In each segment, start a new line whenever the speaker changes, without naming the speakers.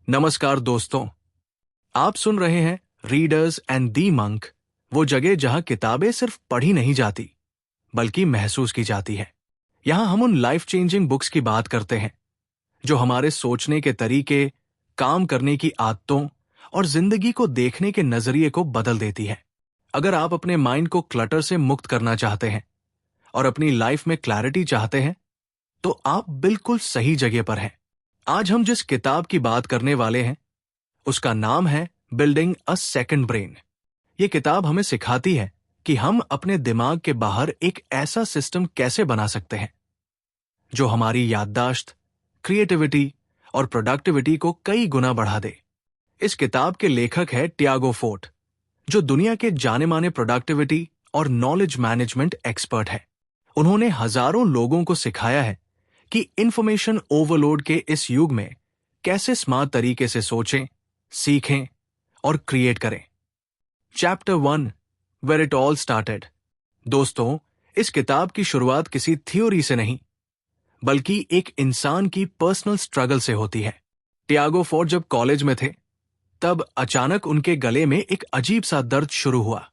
नमस्कार दोस्तों, आप सुन रहे हैं रीडर्स एंड दी मंक, वो जगह जहां किताबें सिर्फ पढ़ी नहीं जाती बल्कि महसूस की जाती है। यहां हम उन लाइफ चेंजिंग बुक्स की बात करते हैं जो हमारे सोचने के तरीके, काम करने की आदतों और जिंदगी को देखने के नजरिए को बदल देती है। अगर आप अपने माइंड को क्लटर से मुक्त करना चाहते हैं और अपनी लाइफ में क्लैरिटी चाहते हैं तो आप बिल्कुल सही जगह पर हैं। आज हम जिस किताब की बात करने वाले हैं उसका नाम है बिल्डिंग अ सेकंड ब्रेन। ये किताब हमें सिखाती है कि हम अपने दिमाग के बाहर एक ऐसा सिस्टम कैसे बना सकते हैं जो हमारी याददाश्त, क्रिएटिविटी और प्रोडक्टिविटी को कई गुना बढ़ा दे। इस किताब के लेखक है टियागो फोर्ट, जो दुनिया के जाने माने प्रोडक्टिविटी और नॉलेज मैनेजमेंट एक्सपर्ट है। उन्होंने हजारों लोगों को सिखाया है कि इंफॉर्मेशन ओवरलोड के इस युग में कैसे स्मार्ट तरीके से सोचें, सीखें और क्रिएट करें। Chapter 1, where it all started. दोस्तों, इस किताब की शुरुआत किसी थ्योरी से नहीं बल्कि एक इंसान की पर्सनल स्ट्रगल से होती है। टियागो फोर्ट जब कॉलेज में थे तब अचानक उनके गले में एक अजीब सा दर्द शुरू हुआ।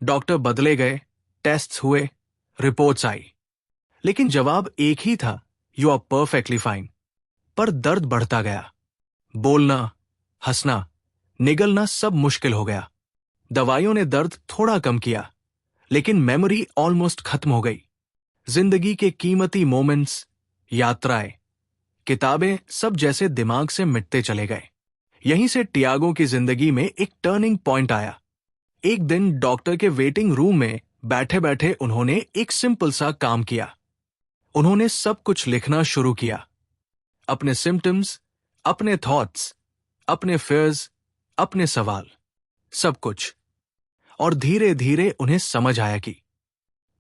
डॉक्टर बदले गए, टेस्ट्स हुए, रिपोर्ट्स आई, लेकिन जवाब एक ही था, यू आर परफेक्टली फाइन। पर दर्द बढ़ता गया। बोलना, हंसना, निगलना सब मुश्किल हो गया। दवाइयों ने दर्द थोड़ा कम किया, लेकिन मेमोरी ऑलमोस्ट खत्म हो गई। जिंदगी के कीमती मोमेंट्स, यात्राएं, किताबें सब जैसे दिमाग से मिटते चले गए। यहीं से टियागो की जिंदगी में एक टर्निंग पॉइंट आया। एक दिन डॉक्टर के वेटिंग रूम में बैठे बैठे उन्होंने एक सिंपल सा काम किया। उन्होंने सब कुछ लिखना शुरू किया। अपने सिम्टम्स, अपने थॉट्स, अपने फियर्स, अपने सवाल, सब कुछ। और धीरे धीरे उन्हें समझ आया कि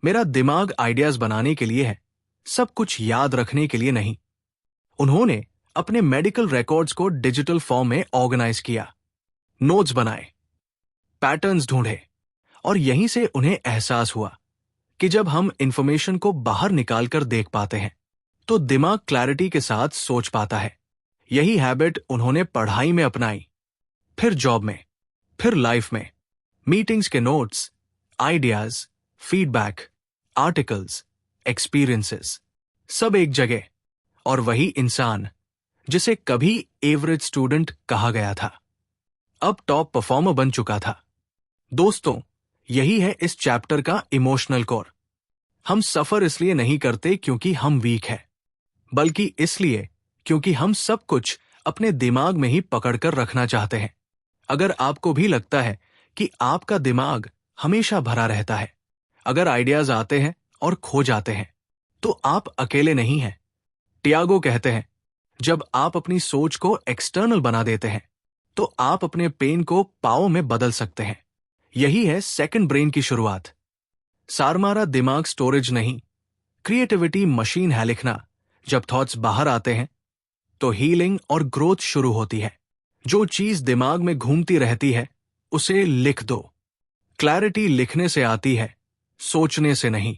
मेरा दिमाग आइडियाज बनाने के लिए है, सब कुछ याद रखने के लिए नहीं। उन्होंने अपने मेडिकल रिकॉर्ड्स को डिजिटल फॉर्म में ऑर्गेनाइज किया, नोट्स बनाए, पैटर्न्स ढूंढे, और यहीं से उन्हें एहसास हुआ कि जब हम इंफॉर्मेशन को बाहर निकालकर देख पाते हैं तो दिमाग क्लैरिटी के साथ सोच पाता है। यही हैबिट उन्होंने पढ़ाई में अपनाई, फिर जॉब में, फिर लाइफ में। मीटिंग्स के notes, ideas, feedback, articles, experiences, सब एक जगह। और वही इंसान जिसे कभी एवरेज स्टूडेंट कहा गया था अब टॉप परफॉर्मर बन चुका था। दोस्तों, यही है इस चैप्टर का इमोशनल कोर। हम सफर इसलिए नहीं करते क्योंकि हम वीक हैं, बल्कि इसलिए क्योंकि हम सब कुछ अपने दिमाग में ही पकड़कर रखना चाहते हैं। अगर आपको भी लगता है कि आपका दिमाग हमेशा भरा रहता है, अगर आइडियाज आते हैं और खो जाते हैं, तो आप अकेले नहीं हैं। टियागो कहते हैं, जब आप अपनी सोच को एक्सटर्नल बना देते हैं तो आप अपने पेन को पाव में बदल सकते हैं। यही है सेकंड ब्रेन की शुरुआत। सारमारा दिमाग स्टोरेज नहीं, क्रिएटिविटी मशीन है लिखना। जब थॉट्स बाहर आते हैं तो हीलिंग और ग्रोथ शुरू होती है। जो चीज दिमाग में घूमती रहती है उसे लिख दो। क्लैरिटी लिखने से आती है, सोचने से नहीं।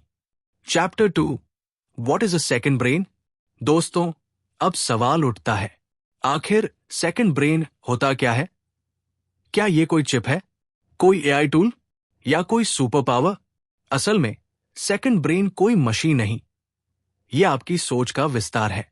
Chapter 2, what is a second brain. दोस्तों, अब सवाल उठता है, आखिर सेकंड ब्रेन होता क्या है? क्या ये कोई चिप है, कोई एआई टूल या कोई सुपर पावर? असल में सेकंड ब्रेन कोई मशीन नहीं, यह आपकी सोच का विस्तार है।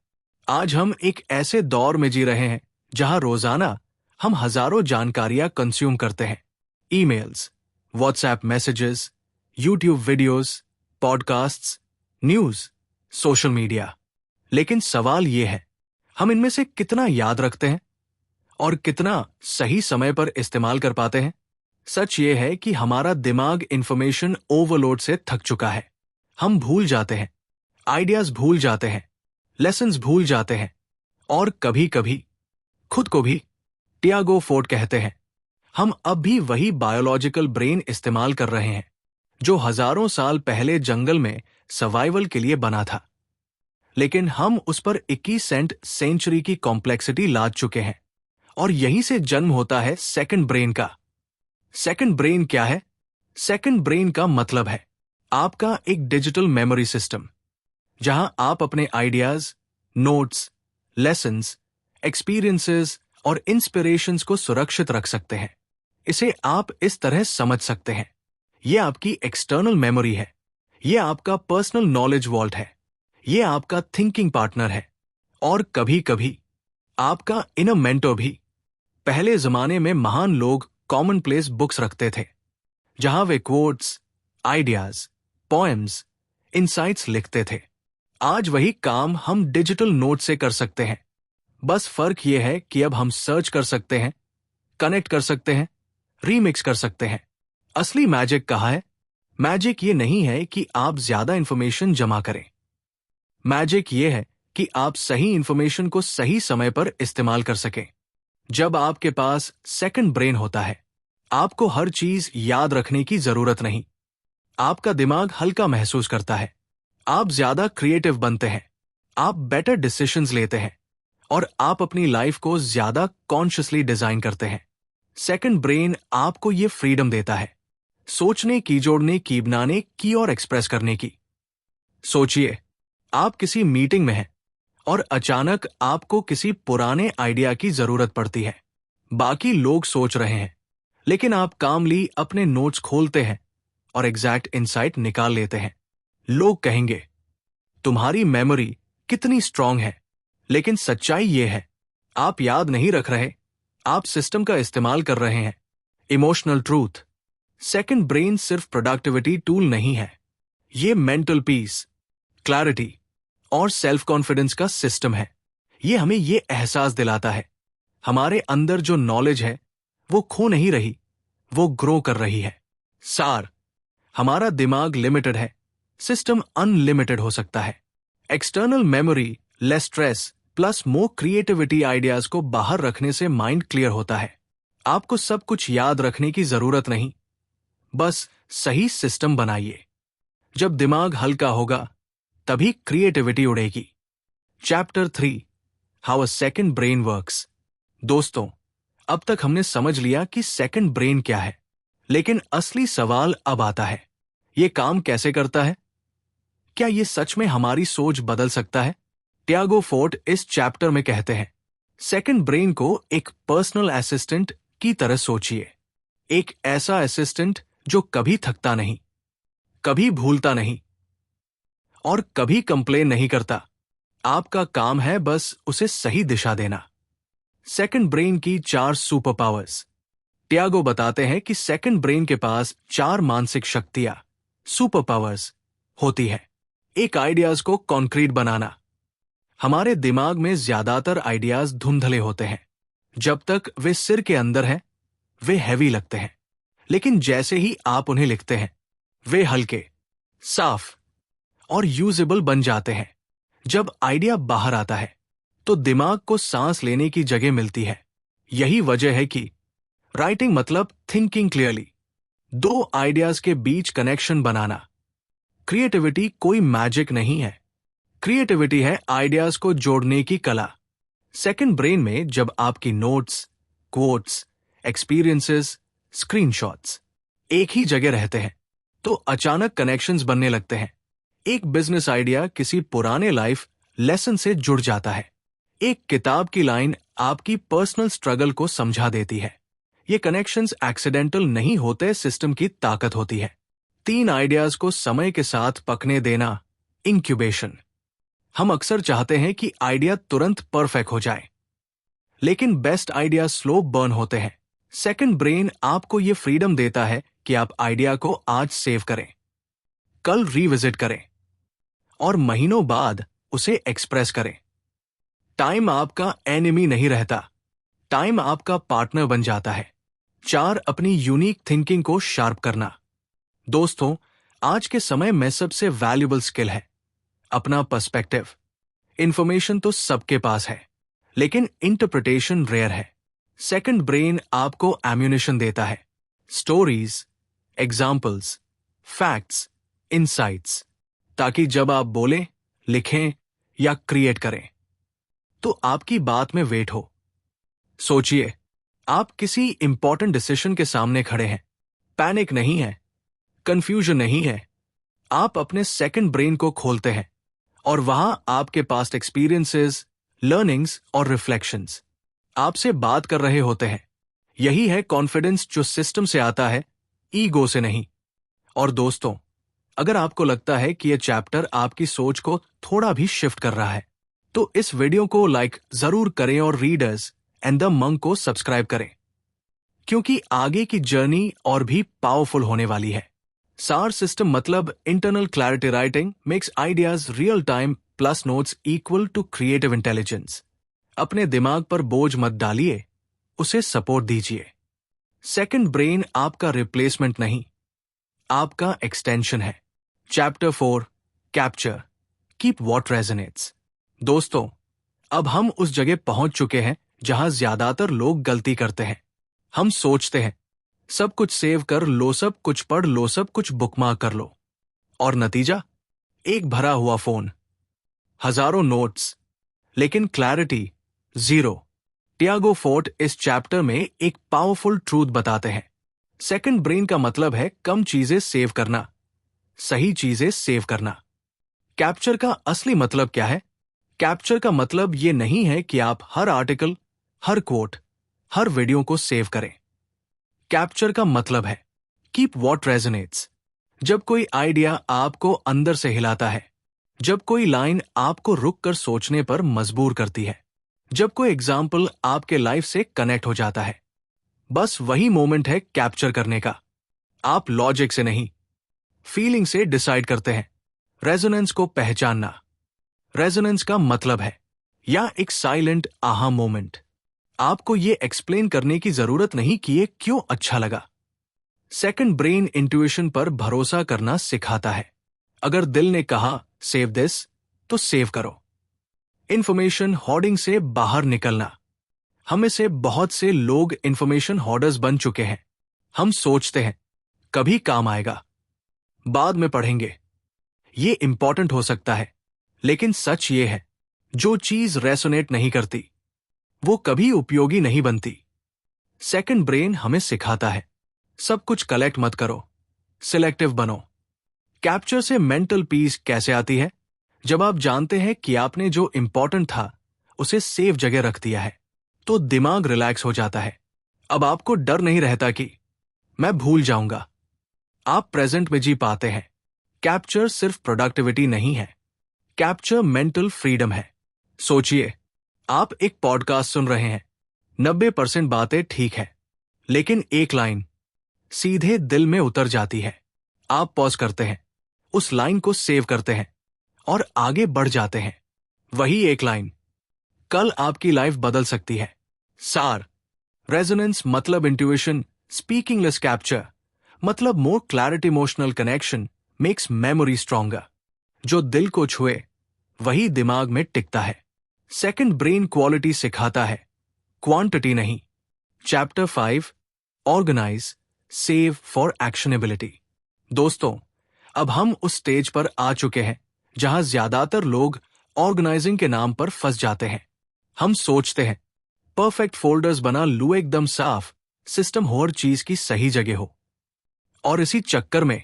आज हम एक ऐसे दौर में जी रहे हैं जहां रोजाना हम हजारों जानकारियां कंज्यूम करते हैं। Emails, WhatsApp messages, YouTube videos, podcasts, news, social media. लेकिन सवाल यह है, हम इनमें से कितना याद रखते हैं और कितना सही समय पर इस्तेमाल कर पाते हैं? सच ये है कि हमारा दिमाग इंफॉर्मेशन ओवरलोड से थक चुका है। हम भूल जाते हैं, आइडियाज भूल जाते हैं, लेसन्स भूल जाते हैं, और कभी कभी खुद को भी। टियागो फोर्ट कहते हैं, हम अब भी वही बायोलॉजिकल ब्रेन इस्तेमाल कर रहे हैं जो हजारों साल पहले जंगल में सर्वाइवल के लिए बना था, लेकिन हम उस पर 21वीं सेंचुरी की कॉम्प्लेक्सिटी लाद चुके हैं। और यहीं से जन्म होता है सेकंड ब्रेन का। सेकंड ब्रेन क्या है? सेकंड ब्रेन का मतलब है आपका एक डिजिटल मेमोरी सिस्टम, जहां आप अपने आइडियाज, नोट्स, लेसन्स, एक्सपीरियंसेस, और इंस्पिरेशंस को सुरक्षित रख सकते हैं। इसे आप इस तरह समझ सकते हैं, ये आपकी एक्सटर्नल मेमोरी है, ये आपका पर्सनल नॉलेज वॉल्ट है, ये आपका थिंकिंग पार्टनर है, और कभी कभी आपका इनर मेंटर भी। पहले जमाने में महान लोग कॉमन प्लेस बुक्स रखते थे, जहां वे कोट्स, आइडियाज, पोएम्स, इनसाइट्स लिखते थे। आज वही काम हम डिजिटल नोट से कर सकते हैं। बस फर्क यह है कि अब हम सर्च कर सकते हैं, कनेक्ट कर सकते हैं, रीमिक्स कर सकते हैं। असली मैजिक कहाँ है? मैजिक ये नहीं है कि आप ज्यादा इंफॉर्मेशन जमा करें। मैजिक ये है कि आप सही इंफॉर्मेशन को सही समय पर इस्तेमाल कर सकें। जब आपके पास सेकंड ब्रेन होता है, आपको हर चीज याद रखने की जरूरत नहीं। आपका दिमाग हल्का महसूस करता है, आप ज्यादा क्रिएटिव बनते हैं, आप बेटर डिसीजंस लेते हैं, और आप अपनी लाइफ को ज्यादा कॉन्शियसली डिजाइन करते हैं। सेकंड ब्रेन आपको ये फ्रीडम देता है, सोचने की, जोड़ने की, बनाने की और एक्सप्रेस करने की। सोचिए, आप किसी मीटिंग में हैं और अचानक आपको किसी पुराने आइडिया की जरूरत पड़ती है। बाकी लोग सोच रहे हैं, लेकिन आप कामली अपने नोट्स खोलते हैं और एग्जैक्ट इनसाइट निकाल लेते हैं। लोग कहेंगे, तुम्हारी मेमोरी कितनी स्ट्रांग है, लेकिन सच्चाई यह है, आप याद नहीं रख रहे, आप सिस्टम का इस्तेमाल कर रहे हैं। इमोशनल ट्रूथ, सेकंड ब्रेन सिर्फ प्रोडक्टिविटी टूल नहीं है, ये मेंटल पीस, क्लैरिटी और सेल्फ कॉन्फिडेंस का सिस्टम है। ये हमें ये एहसास दिलाता है, हमारे अंदर जो नॉलेज है वो खो नहीं रही, वो ग्रो कर रही है। सार, हमारा दिमाग लिमिटेड है, सिस्टम अनलिमिटेड हो सकता है। External memory, less stress plus मोर क्रिएटिविटी आइडियाज को बाहर रखने से माइंड क्लियर होता है। आपको सब कुछ याद रखने की जरूरत नहीं, बस सही सिस्टम बनाइए। जब दिमाग हल्का होगा, तभी क्रिएटिविटी उड़ेगी। Chapter 3, how a second brain works. दोस्तों, अब तक हमने समझ लिया कि सेकंड ब्रेन क्या है, लेकिन असली सवाल अब आता है, ये काम कैसे करता है? क्या ये सच में हमारी सोच बदल सकता है? टियागो फोर्ट इस चैप्टर में कहते हैं, सेकंड ब्रेन को एक पर्सनल असिस्टेंट की तरह सोचिए। एक ऐसा असिस्टेंट जो कभी थकता नहीं, कभी भूलता नहीं और कभी कंप्लेन नहीं करता। आपका काम है बस उसे सही दिशा देना। सेकंड ब्रेन की 4 सुपर पावर्स। टियागो बताते हैं कि सेकंड ब्रेन के पास 4 मानसिक शक्तियां, सुपर पावर्स होती है। एक, आइडियाज को कॉन्क्रीट बनाना। हमारे दिमाग में ज्यादातर आइडियाज धुंधले होते हैं। जब तक वे सिर के अंदर हैं, वे हैवी लगते हैं, लेकिन जैसे ही आप उन्हें लिखते हैं, वे हल्के, साफ और यूजेबल बन जाते हैं। जब आइडिया बाहर आता है, तो दिमाग को सांस लेने की जगह मिलती है। यही वजह है कि राइटिंग मतलब थिंकिंग क्लियरली, 2 आइडियाज के बीच कनेक्शन बनाना। क्रिएटिविटी कोई मैजिक नहीं है, क्रिएटिविटी है आइडियाज को जोड़ने की कला। सेकंड ब्रेन में जब आपकी नोट्स, कोट्स, एक्सपीरियंसेस, स्क्रीनशॉट्स एक ही जगह रहते हैं, तो अचानक कनेक्शंस बनने लगते हैं। एक बिजनेस आइडिया किसी पुराने लाइफ लेसन से जुड़ जाता है। एक किताब की लाइन आपकी पर्सनल स्ट्रगल को समझा देती है। ये कनेक्शंस एक्सीडेंटल नहीं होते, सिस्टम की ताकत होती है। 3 आइडियाज को समय के साथ पकने देना, इंक्यूबेशन। हम अक्सर चाहते हैं कि आइडिया तुरंत परफेक्ट हो जाए, लेकिन बेस्ट आइडिया स्लो बर्न होते हैं। सेकंड ब्रेन आपको यह फ्रीडम देता है कि आप आइडिया को आज सेव करें, कल रिविजिट करें और महीनों बाद उसे एक्सप्रेस करें। टाइम आपका एनिमी नहीं रहता, टाइम आपका पार्टनर बन जाता है। 4, अपनी यूनिक थिंकिंग को शार्प करना। दोस्तों, आज के समय में सबसे वैल्यूबल स्किल है अपना पर्सपेक्टिव। इंफॉर्मेशन तो सबके पास है, लेकिन इंटरप्रिटेशन रेयर है। सेकंड ब्रेन आपको एम्यूनिशन देता है, स्टोरीज, एग्जाम्पल्स, फैक्ट्स, इनसाइट्स, ताकि जब आप बोलें, लिखें या क्रिएट करें, तो आपकी बात में वेट हो। सोचिए, आप किसी इंपॉर्टेंट डिसीजन के सामने खड़े हैं। पैनिक नहीं है, कंफ्यूजन नहीं है। आप अपने सेकंड ब्रेन को खोलते हैं और वहां आपके पास्ट एक्सपीरियंसेस, लर्निंग्स और रिफ्लेक्शंस, आपसे बात कर रहे होते हैं। यही है कॉन्फिडेंस जो सिस्टम से आता है, ईगो से नहीं। और दोस्तों, अगर आपको लगता है कि यह चैप्टर आपकी सोच को थोड़ा भी शिफ्ट कर रहा है, तो इस वीडियो को लाइक जरूर करें और रीडर्स एंड द मंक को सब्सक्राइब करें, क्योंकि आगे की जर्नी और भी पावरफुल होने वाली है। सार सिस्टम मतलब internal clarity writing makes ideas real time plus notes equal to creative intelligence. अपने दिमाग पर बोझ मत डालिए, उसे सपोर्ट दीजिए। सेकंड ब्रेन आपका रिप्लेसमेंट नहीं, आपका एक्सटेंशन है। Chapter 4 capture, keep what resonates. दोस्तों, अब हम उस जगह पहुंच चुके हैं जहां ज्यादातर लोग गलती करते हैं। हम सोचते हैं सब कुछ सेव कर लो, सब कुछ पढ़ लो, सब कुछ बुकमार्क कर लो, और नतीजा एक भरा हुआ फोन, हजारों नोट्स, लेकिन क्लैरिटी जीरो। टियागो फोर्ट इस चैप्टर में एक पावरफुल ट्रूथ बताते हैं। सेकंड ब्रेन का मतलब है कम चीजें सेव करना, सही चीजें सेव करना। कैप्चर का असली मतलब क्या है? कैप्चर का मतलब ये नहीं है कि आप हर आर्टिकल, हर कोट, हर वीडियो को सेव करें। कैप्चर का मतलब है कीप व्हाट रेजोनेट्स। जब कोई आइडिया आपको अंदर से हिलाता है, जब कोई लाइन आपको रुक कर सोचने पर मजबूर करती है, जब कोई एग्जाम्पल आपके लाइफ से कनेक्ट हो जाता है, बस वही मोमेंट है कैप्चर करने का। आप लॉजिक से नहीं, फीलिंग से डिसाइड करते हैं। रेजोनेंस को पहचानना। रेजोनेंस का मतलब है या एक साइलेंट आहा मोमेंट। आपको ये एक्सप्लेन करने की जरूरत नहीं कि ये क्यों अच्छा लगा। सेकंड ब्रेन इंट्यूशन पर भरोसा करना सिखाता है। अगर दिल ने कहा सेव दिस, तो सेव करो। इंफॉर्मेशन होर्डिंग से बाहर निकलना। हमें से बहुत से लोग इंफॉर्मेशन होर्डर्स बन चुके हैं। हम सोचते हैं कभी काम आएगा, बाद में पढ़ेंगे, ये इंपॉर्टेंट हो सकता है। लेकिन सच ये है, जो चीज रेसोनेट नहीं करती वो कभी उपयोगी नहीं बनती। सेकंड ब्रेन हमें सिखाता है सब कुछ कलेक्ट मत करो, सिलेक्टिव बनो। कैप्चर से मेंटल पीस कैसे आती है? जब आप जानते हैं कि आपने जो इंपॉर्टेंट था उसे सेफ जगह रख दिया है, तो दिमाग रिलैक्स हो जाता है। अब आपको डर नहीं रहता कि मैं भूल जाऊंगा। आप प्रेजेंट में जी पाते हैं। कैप्चर सिर्फ प्रोडक्टिविटी नहीं है, कैप्चर मेंटल फ्रीडम है। सोचिए, आप एक पॉडकास्ट सुन रहे हैं, 90% बातें ठीक है, लेकिन एक लाइन सीधे दिल में उतर जाती है। आप पॉज करते हैं, उस लाइन को सेव करते हैं और आगे बढ़ जाते हैं। वही एक लाइन कल आपकी लाइफ बदल सकती है। सार, रेजोनेंस मतलब इंट्यूशन, स्पीकिंग लेस कैप्चर मतलब more clarity, emotional connection makes memory stronger. जो दिल को छुए वही दिमाग में टिकता है। सेकंड ब्रेन क्वालिटी सिखाता है, क्वांटिटी नहीं। Chapter 5 organise, save for actionability. दोस्तों, अब हम उस स्टेज पर आ चुके हैं जहां ज्यादातर लोग ऑर्गेनाइजिंग के नाम पर फंस जाते हैं। हम सोचते हैं परफेक्ट फोल्डर्स बना लूं, एकदम साफ, सिस्टम हो, हर चीज की सही जगह हो, और इसी चक्कर में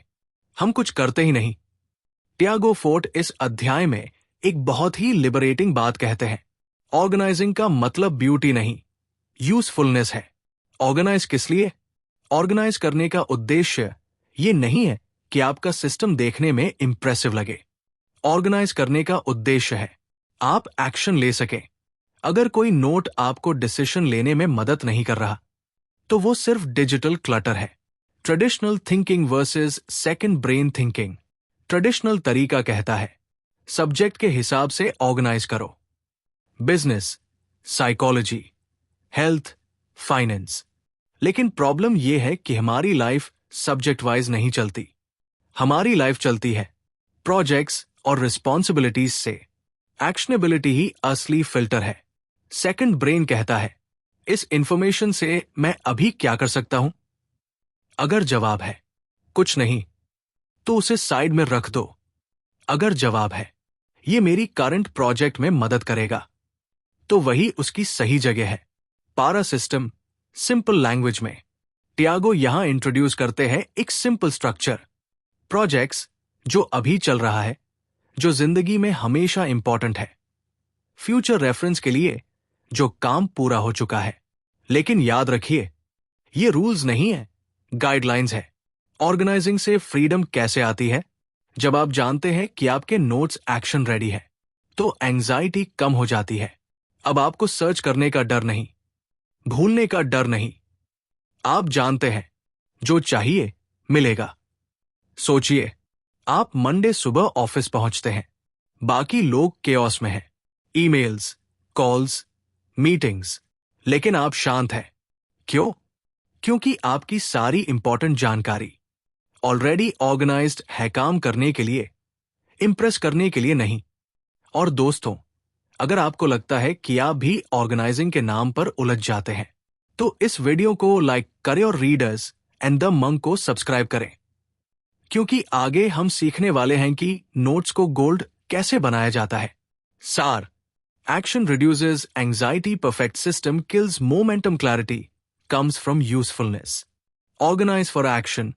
हम कुछ करते ही नहीं। टियागो फोर्ट इस अध्याय में एक बहुत ही लिबरेटिंग बात कहते हैं। ऑर्गेनाइजिंग का मतलब ब्यूटी नहीं, यूजफुलनेस है। ऑर्गेनाइज किस लिए? ऑर्गेनाइज करने का उद्देश्य ये नहीं है कि आपका सिस्टम देखने में इंप्रेसिव लगे। ऑर्गेनाइज करने का उद्देश्य है आप एक्शन ले सकें। अगर कोई नोट आपको डिसीजन लेने में मदद नहीं कर रहा, तो वो सिर्फ डिजिटल क्लटर है। Traditional thinking versus second brain thinking. Traditional तरीका कहता है सब्जेक्ट के हिसाब से ऑर्गेनाइज करो, बिजनेस, साइकोलॉजी, हेल्थ, फाइनेंस। लेकिन प्रॉब्लम यह है कि हमारी लाइफ सब्जेक्ट वाइज नहीं चलती। हमारी लाइफ चलती है प्रोजेक्ट्स और रिस्पॉन्सिबिलिटीज से। एक्शनेबिलिटी ही असली फिल्टर है। सेकंड ब्रेन कहता है इस इंफॉर्मेशन से मैं अभी क्या कर सकता हूं? अगर जवाब है कुछ नहीं, तो उसे साइड में रख दो। अगर जवाब है ये मेरी करंट प्रोजेक्ट में मदद करेगा, तो वही उसकी सही जगह है। पारा सिस्टम, सिंपल लैंग्वेज में टियागो यहां इंट्रोड्यूस करते हैं एक सिंपल स्ट्रक्चर। प्रोजेक्ट्स जो अभी चल रहा है, जो जिंदगी में हमेशा इंपॉर्टेंट है। फ्यूचर रेफरेंस के लिए जो काम पूरा हो चुका है। लेकिन याद रखिए, ये रूल्स नहीं है, गाइडलाइंस है। ऑर्गेनाइजिंग से फ्रीडम कैसे आती है? जब आप जानते हैं कि आपके नोट्स एक्शन रेडी है, तो एंजाइटी कम हो जाती है। अब आपको सर्च करने का डर नहीं, भूलने का डर नहीं। आप जानते हैं, जो चाहिए मिलेगा। सोचिए, आप मंडे सुबह ऑफिस पहुंचते हैं, बाकी लोग केओस में हैं, ईमेल्स, कॉल्स, मीटिंग्स, लेकिन आप शांत हैं। क्यों? क्योंकि आपकी सारी इंपॉर्टेंट जानकारी ऑलरेडी ऑर्गेनाइज्ड है, काम करने के लिए, इंप्रेस करने के लिए नहीं। और दोस्तों, अगर आपको लगता है कि आप भी ऑर्गेनाइजिंग के नाम पर उलझ जाते हैं, तो इस वीडियो को लाइक करें और रीडर्स एंड द मंक को सब्सक्राइब करें, क्योंकि आगे हम सीखने वाले हैं कि नोट्स को गोल्ड कैसे बनाया जाता है। सार: action reduces anxiety, perfect system kills momentum, clarity comes from usefulness. Organize for action,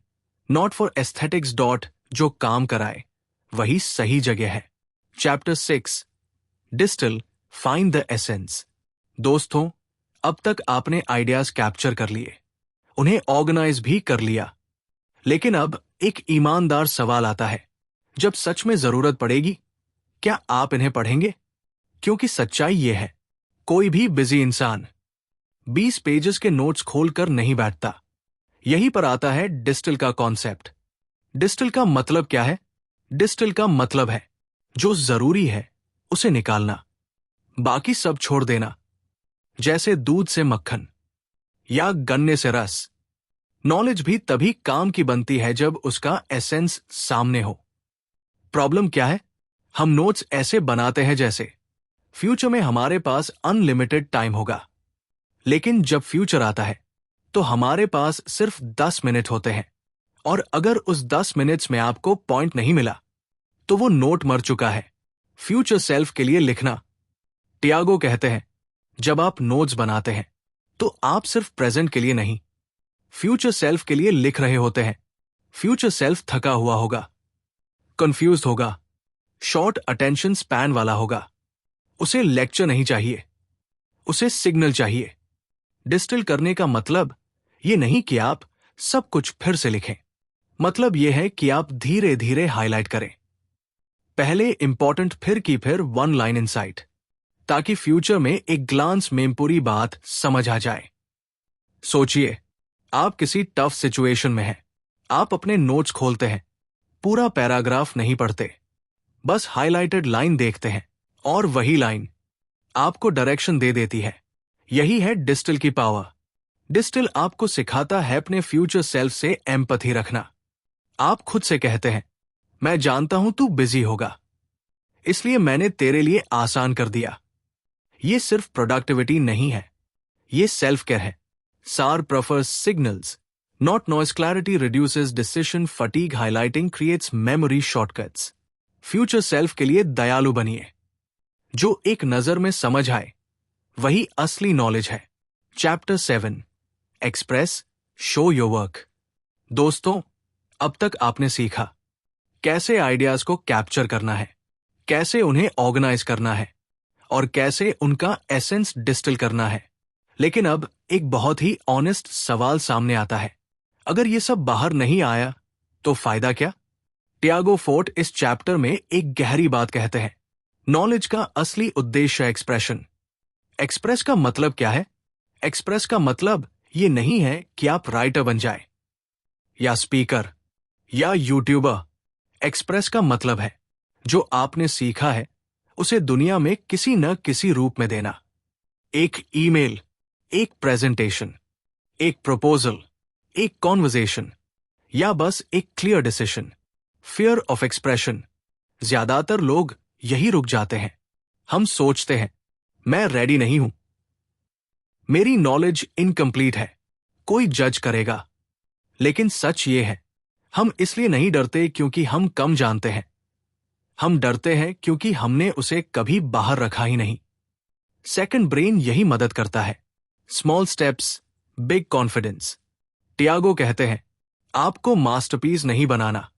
not for aesthetics. जो काम कराए वही सही जगह है। Chapter 6 Distill, Find the Essence. दोस्तों, अब तक आपने आइडियाज कैप्चर कर लिए, उन्हें ऑर्गेनाइज भी कर लिया, लेकिन अब एक ईमानदार सवाल आता है, जब सच में जरूरत पड़ेगी, क्या आप इन्हें पढ़ेंगे? क्योंकि सच्चाई यह है, कोई भी बिजी इंसान 20 पेजेस के नोट्स खोलकर नहीं बैठता। यहीं पर आता है डिस्टिल का कॉन्सेप्ट। डिस्टिल का मतलब क्या है? डिस्टिल का मतलब है जो जरूरी है उसे निकालना, बाकी सब छोड़ देना। जैसे दूध से मक्खन या गन्ने से रस। नॉलेज भी तभी काम की बनती है जब उसका एसेंस सामने हो। प्रॉब्लम क्या है? हम नोट्स ऐसे बनाते हैं जैसे फ्यूचर में हमारे पास अनलिमिटेड टाइम होगा, लेकिन जब फ्यूचर आता है तो हमारे पास सिर्फ 10 मिनट होते हैं, और अगर उस 10 मिनट्स में आपको पॉइंट नहीं मिला तो वो नोट मर चुका है। फ्यूचर सेल्फ के लिए लिखना। टियागो कहते हैं, जब आप नोट्स बनाते हैं तो आप सिर्फ प्रेजेंट के लिए नहीं, फ्यूचर सेल्फ के लिए लिख रहे होते हैं। फ्यूचर सेल्फ थका हुआ होगा, कंफ्यूज्ड होगा, शॉर्ट अटेंशन स्पैन वाला होगा। उसे लेक्चर नहीं चाहिए, उसे सिग्नल चाहिए। डिस्टिल करने का मतलब ये नहीं कि आप सब कुछ फिर से लिखें, मतलब यह है कि आप धीरे धीरे हाईलाइट करें। पहले इंपॉर्टेंट, फिर की फिर वन लाइन इनसाइट, ताकि फ्यूचर में एक ग्लांस में पूरी बात समझ आ जाए। सोचिए, आप किसी टफ सिचुएशन में हैं, आप अपने नोट्स खोलते हैं, पूरा पैराग्राफ नहीं पढ़ते, बस हाईलाइटेड लाइन देखते हैं, और वही लाइन आपको डायरेक्शन दे देती है। यही है डिस्टिल की पावर। डिस्टिल आपको सिखाता है अपने फ्यूचर सेल्फ से एम्पैथी रखना। आप खुद से कहते हैं, मैं जानता हूं तू बिजी होगा, इसलिए मैंने तेरे लिए आसान कर दिया। ये सिर्फ प्रोडक्टिविटी नहीं है, ये सेल्फ केयर है। सार prefers signals, not noise, clarity reduces decision fatigue, highlighting creates memory shortcuts. Future self के लिए दयालु बनिए, जो एक नजर में समझ आए वही असली नॉलेज है। Chapter 7 express, show your work. दोस्तों, अब तक आपने सीखा कैसे आइडियाज को कैप्चर करना है, कैसे उन्हें ऑर्गेनाइज करना है, और कैसे उनका एसेंस डिस्टिल करना है। लेकिन अब एक बहुत ही ऑनेस्ट सवाल सामने आता है, अगर ये सब बाहर नहीं आया तो फायदा क्या? टियागो फोर्ट इस चैप्टर में एक गहरी बात कहते हैं, नॉलेज का असली उद्देश्य है एक्सप्रेशन। एक्सप्रेस का मतलब क्या है? एक्सप्रेस का मतलब ये नहीं है कि आप राइटर बन जाए, या स्पीकर, या यूट्यूबर। एक्सप्रेस का मतलब है जो आपने सीखा है उसे दुनिया में किसी न किसी रूप में देना। एक ईमेल, एक प्रेजेंटेशन, एक प्रपोजल, एक कॉन्वर्सेशन, या बस एक clear decision. Fear of expression. ज्यादातर लोग यही रुक जाते हैं। हम सोचते हैं, मैं रेडी नहीं हूं, मेरी नॉलेज इनकम्प्लीट है, कोई जज करेगा। लेकिन सच ये है, हम इसलिए नहीं डरते क्योंकि हम कम जानते हैं, हम डरते हैं क्योंकि हमने उसे कभी बाहर रखा ही नहीं। सेकंड ब्रेन यही मदद करता है। Small steps, big confidence. Tiago कहते हैं, आपको मास्टरपीस नहीं बनाना,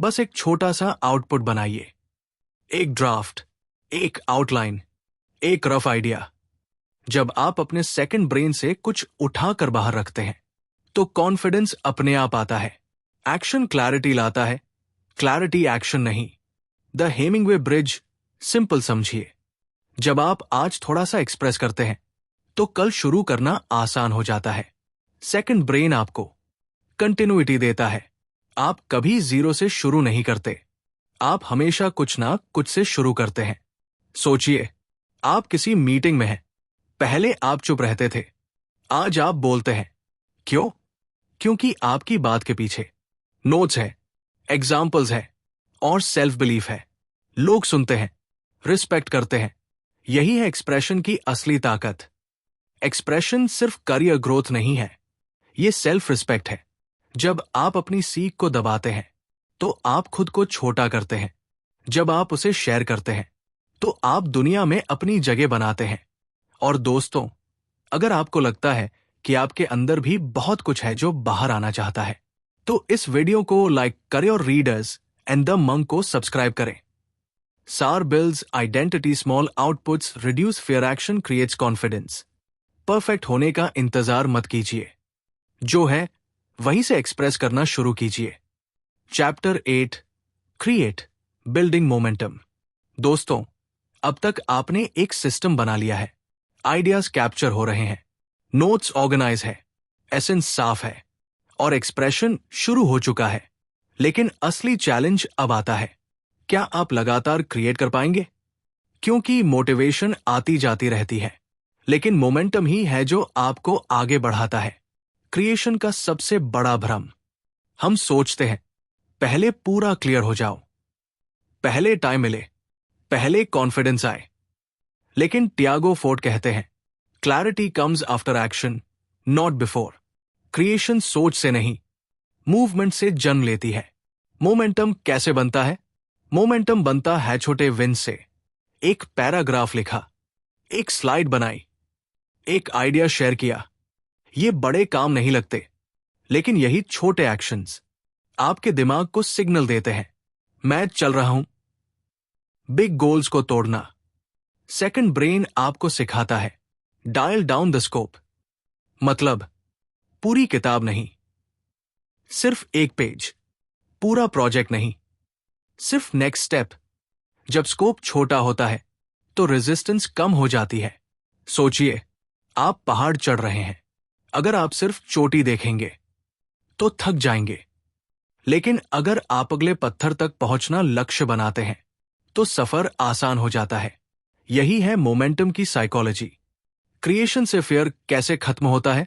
बस एक छोटा सा आउटपुट बनाइए। एक ड्राफ्ट, एक आउटलाइन, एक रफ आइडिया। जब आप अपने सेकंड ब्रेन से कुछ उठा कर बाहर रखते हैं तो कॉन्फिडेंस अपने आप आता है। एक्शन क्लैरिटी लाता है, क्लैरिटी एक्शन नहीं। द हेमिंगवे ब्रिज सिंपल समझिए। जब आप आज थोड़ा सा एक्सप्रेस करते हैं तो कल शुरू करना आसान हो जाता है। सेकंड ब्रेन आपको कंटिन्यूटी देता है। आप कभी जीरो से शुरू नहीं करते, आप हमेशा कुछ ना कुछ से शुरू करते हैं। सोचिए, आप किसी मीटिंग में हैं। पहले आप चुप रहते थे, आज आप बोलते हैं। क्यों? क्योंकि आपकी बात के पीछे नोट्स है, एग्जाम्पल्स है और सेल्फ बिलीफ है। लोग सुनते हैं, रिस्पेक्ट करते हैं। यही है एक्सप्रेशन की असली ताकत। एक्सप्रेशन सिर्फ करियर ग्रोथ नहीं है, ये सेल्फ रिस्पेक्ट है। जब आप अपनी सीख को दबाते हैं तो आप खुद को छोटा करते हैं। जब आप उसे शेयर करते हैं तो आप दुनिया में अपनी जगह बनाते हैं। और दोस्तों, अगर आपको लगता है कि आपके अंदर भी बहुत कुछ है जो बाहर आना चाहता है तो इस वीडियो को लाइक करें और रीडर्स एंड द मंक को सब्सक्राइब करें। सार builds identity, small outputs reduce fear, action creates confidence. Perfect होने का इंतजार मत कीजिए, जो है वहीं से एक्सप्रेस करना शुरू कीजिए। Chapter 8, create building momentum. दोस्तों, अब तक आपने एक सिस्टम बना लिया है। आइडियाज कैप्चर हो रहे हैं, नोट्स ऑर्गेनाइज है, एसेंस साफ है और एक्सप्रेशन शुरू हो चुका है। लेकिन असली चैलेंज अब आता है, क्या आप लगातार क्रिएट कर पाएंगे? क्योंकि मोटिवेशन आती जाती रहती है, लेकिन मोमेंटम ही है जो आपको आगे बढ़ाता है। क्रिएशन का सबसे बड़ा भ्रम, हम सोचते हैं पहले पूरा क्लियर हो जाओ, पहले टाइम मिले, पहले कॉन्फिडेंस आए। लेकिन टियागो फोर्ट कहते हैं, clarity comes after action, not before. Creation सोच से नहीं, मूवमेंट से जन्म लेती है। मोमेंटम कैसे बनता है? मोमेंटम बनता है छोटे विन से। एक पैराग्राफ लिखा, एक स्लाइड बनाई, एक आइडिया शेयर किया। ये बड़े काम नहीं लगते, लेकिन यही छोटे एक्शंस आपके दिमाग को सिग्नल देते हैं, मैं चल रहा हूं। बिग गोल्स को तोड़ना, सेकंड ब्रेन आपको सिखाता है, डायल डाउन द स्कोप। मतलब पूरी किताब नहीं, सिर्फ एक पेज। पूरा प्रोजेक्ट नहीं, सिर्फ नेक्स्ट स्टेप। जब स्कोप छोटा होता है तो रेजिस्टेंस कम हो जाती है। सोचिए, आप पहाड़ चढ़ रहे हैं। अगर आप सिर्फ चोटी देखेंगे तो थक जाएंगे, लेकिन अगर आप अगले पत्थर तक पहुंचना लक्ष्य बनाते हैं तो सफर आसान हो जाता है। यही है मोमेंटम की साइकोलॉजी। क्रिएशन से फियर कैसे खत्म होता है?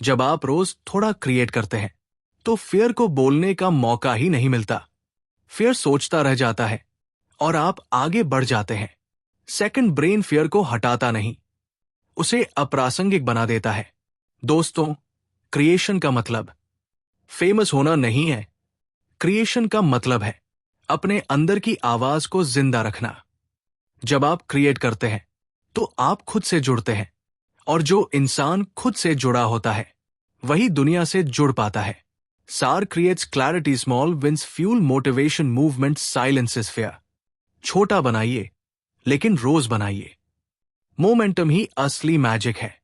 जब आप रोज थोड़ा क्रिएट करते हैं तो फियर को बोलने का मौका ही नहीं मिलता। फियर सोचता रह जाता है और आप आगे बढ़ जाते हैं। सेकंड ब्रेन फियर को हटाता नहीं, उसे अप्रासंगिक बना देता है। दोस्तों, क्रिएशन का मतलब फेमस होना नहीं है। क्रिएशन का मतलब है अपने अंदर की आवाज को जिंदा रखना। जब आप क्रिएट करते हैं तो आप खुद से जुड़ते हैं, और जो इंसान खुद से जुड़ा होता है वही दुनिया से जुड़ पाता है। सार creates clarity, small wins fuel motivation, movement silences fear. छोटा बनाइए, लेकिन रोज बनाइए। मोमेंटम ही असली मैजिक है।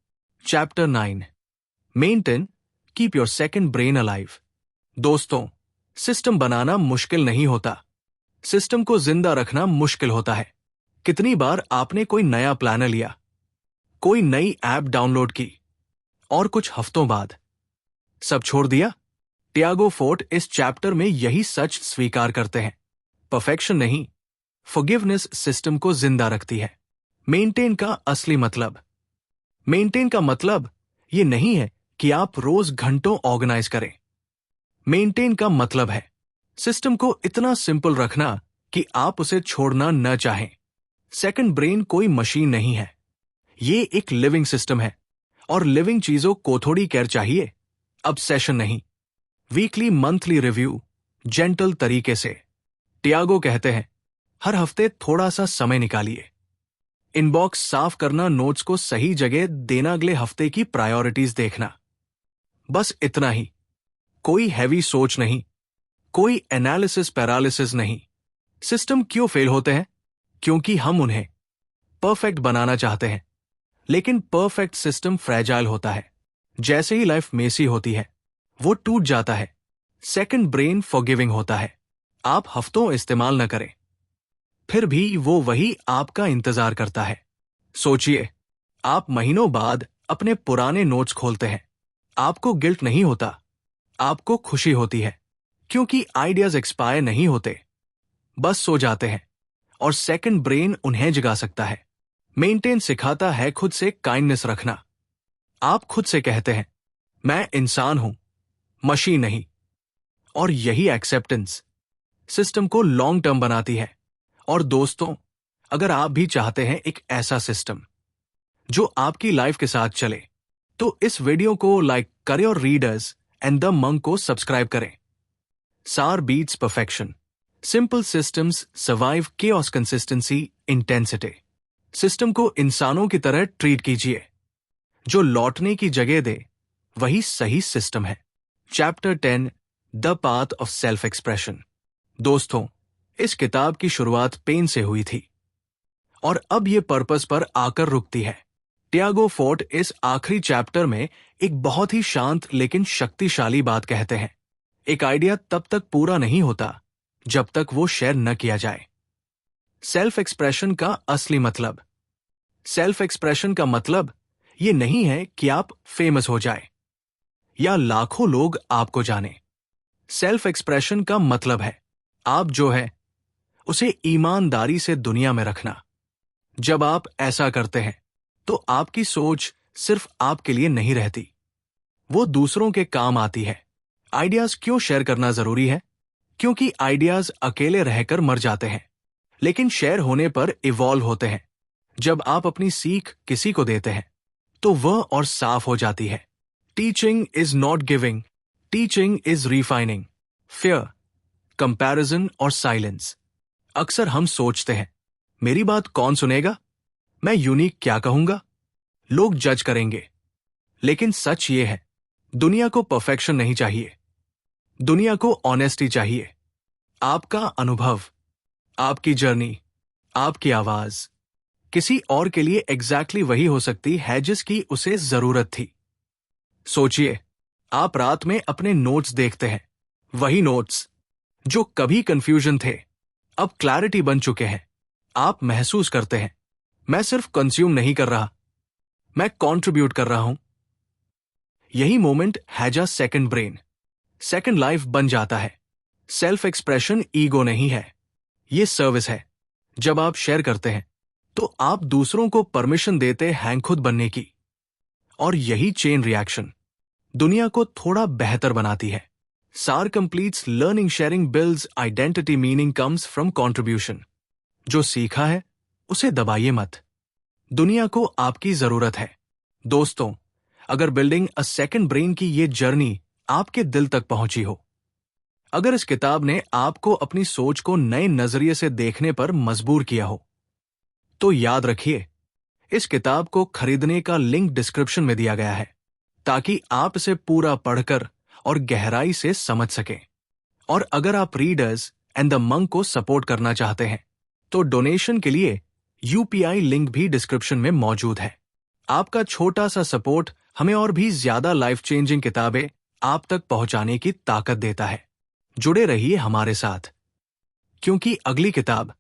Chapter 9, maintain keep your second brain alive. दोस्तों, सिस्टम बनाना मुश्किल नहीं होता, सिस्टम को जिंदा रखना मुश्किल होता है। कितनी बार आपने कोई नया प्लानर लिया, कोई नई ऐप डाउनलोड की और कुछ हफ्तों बाद सब छोड़ दिया? टियागो फोर्ट इस चैप्टर में यही सच स्वीकार करते हैं। परफेक्शन नहीं, फॉरगिवनेस सिस्टम को जिंदा रखती है। मेंटेन का असली मतलब, मेंटेन का मतलब ये नहीं है कि आप रोज घंटों ऑर्गेनाइज करें। मेंटेन का मतलब है सिस्टम को इतना सिंपल रखना कि आप उसे छोड़ना न चाहें। सेकंड ब्रेन कोई मशीन नहीं है, ये एक लिविंग सिस्टम है, और लिविंग चीजों को थोड़ी केयर चाहिए, ऑब्सेशन नहीं। वीकली, मंथली रिव्यू, जेंटल तरीके से। टियागो कहते हैं, हर हफ्ते थोड़ा सा समय निकालिए। इनबॉक्स साफ करना, नोट्स को सही जगह देना, अगले हफ्ते की प्रायोरिटीज देखना। बस इतना ही। कोई हैवी सोच नहीं, कोई एनालिसिस पैरालिसिस नहीं। सिस्टम क्यों फेल होते हैं? क्योंकि हम उन्हें परफेक्ट बनाना चाहते हैं, लेकिन परफेक्ट सिस्टम फ्रेजाइल होता है। जैसे ही लाइफ मेसी होती है, वो टूट जाता है। सेकंड ब्रेन फॉरगिविंग होता है। आप हफ्तों इस्तेमाल न करें, फिर भी वो वही आपका इंतजार करता है। सोचिए, आप महीनों बाद अपने पुराने नोट्स खोलते हैं। आपको गिल्ट नहीं होता, आपको खुशी होती है, क्योंकि आइडियाज एक्सपायर नहीं होते, बस सो जाते हैं, और सेकंड ब्रेन उन्हें जगा सकता है। मेंटेन सिखाता है खुद से काइंडनेस रखना। आप खुद से कहते हैं, मैं इंसान हूं, मशीन नहीं। और यही एक्सेप्टेंस सिस्टम को लॉन्ग टर्म बनाती है। और दोस्तों, अगर आप भी चाहते हैं एक ऐसा सिस्टम जो आपकी लाइफ के साथ चले, तो इस वीडियो को लाइक करें और रीडर्स एंड द मंक को सब्सक्राइब करें। सार beats perfection. Simple systems survive chaos consistency intensity. System को इंसानों की तरह ट्रीट कीजिए। जो लौटने की जगह दे, वही सही सिस्टम है। Chapter 10 the path of self expression. दोस्तों, इस किताब की शुरुआत पेन से हुई थी, और अब ये पर्पस पर आकर रुकती है। टियागो फोर्ट इस आखिरी चैप्टर में एक बहुत ही शांत लेकिन शक्तिशाली बात कहते हैं। एक आइडिया तब तक पूरा नहीं होता जब तक वो शेयर न किया जाए। सेल्फ एक्सप्रेशन का असली मतलब। सेल्फ एक्सप्रेशन का मतलब ये नहीं है कि आप फेमस हो जाए या लाखों लोग आपको जाने। सेल्फ एक्सप्रेशन का मतलब है आप जो है उसे ईमानदारी से दुनिया में रखना। जब आप ऐसा करते हैं, तो आपकी सोच सिर्फ आपके लिए नहीं रहती, वो दूसरों के काम आती है। आइडियाज क्यों शेयर करना जरूरी है? क्योंकि आइडियाज अकेले रहकर मर जाते हैं, लेकिन शेयर होने पर इवॉल्व होते हैं। जब आप अपनी सीख किसी को देते हैं, तो वह और साफ हो जाती है। Teaching is not giving, teaching is refining. Fear, comparison और साइलेंस। अक्सर हम सोचते हैं, मेरी बात कौन सुनेगा? मैं यूनिक क्या कहूंगा? लोग जज करेंगे। लेकिन सच ये है, दुनिया को परफेक्शन नहीं चाहिए, दुनिया को ऑनेस्टी चाहिए। आपका अनुभव, आपकी जर्नी, आपकी आवाज किसी और के लिए एग्जैक्टली वही हो सकती है जिसकी उसे जरूरत थी। सोचिए, आप रात में अपने नोट्स देखते हैं। वही नोट्स जो कभी कंफ्यूजन थे, अब क्लैरिटी बन चुके हैं। आप महसूस करते हैं, मैं सिर्फ कंज्यूम नहीं कर रहा, मैं कंट्रीब्यूट कर रहा हूं। यही मोमेंट हैजा सेकंड ब्रेन, सेकंड लाइफ बन जाता है। सेल्फ एक्सप्रेशन ईगो नहीं है, ये सर्विस है। जब आप शेयर करते हैं, तो आप दूसरों को परमिशन देते हैं खुद बनने की। और यही चेन रिएक्शन दुनिया को थोड़ा बेहतर बनाती है। सार completes learning sharing builds identity meaning comes from contribution. जो सीखा है उसे दबाइए मत, दुनिया को आपकी जरूरत है। दोस्तों, अगर बिल्डिंग अ सेकंड ब्रेन की ये जर्नी आपके दिल तक पहुंची हो, अगर इस किताब ने आपको अपनी सोच को नए नजरिए से देखने पर मजबूर किया हो, तो याद रखिए, इस किताब को खरीदने का लिंक डिस्क्रिप्शन में दिया गया है, ताकि आप इसे पूरा पढ़कर और गहराई से समझ सकें। और अगर आप रीडर्स एंड द मंक को सपोर्ट करना चाहते हैं, तो डोनेशन के लिए यूपीआई लिंक भी डिस्क्रिप्शन में मौजूद है। आपका छोटा सा सपोर्ट हमें और भी ज्यादा लाइफ चेंजिंग किताबें आप तक पहुंचाने की ताकत देता है। जुड़े रहिए हमारे साथ, क्योंकि अगली किताब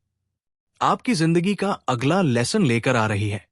आपकी जिंदगी का अगला लेसन लेकर आ रही है।